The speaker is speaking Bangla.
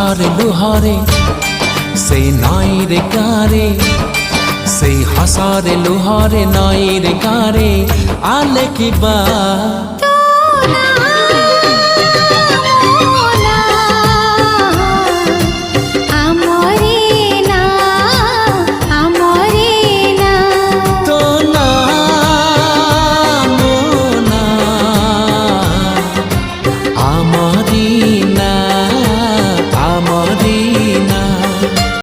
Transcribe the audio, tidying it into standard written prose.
হাসারে লোহারে সেই নাই রে কারে সেই হাসারে লোহারে নাই রে কারে আলে কিবা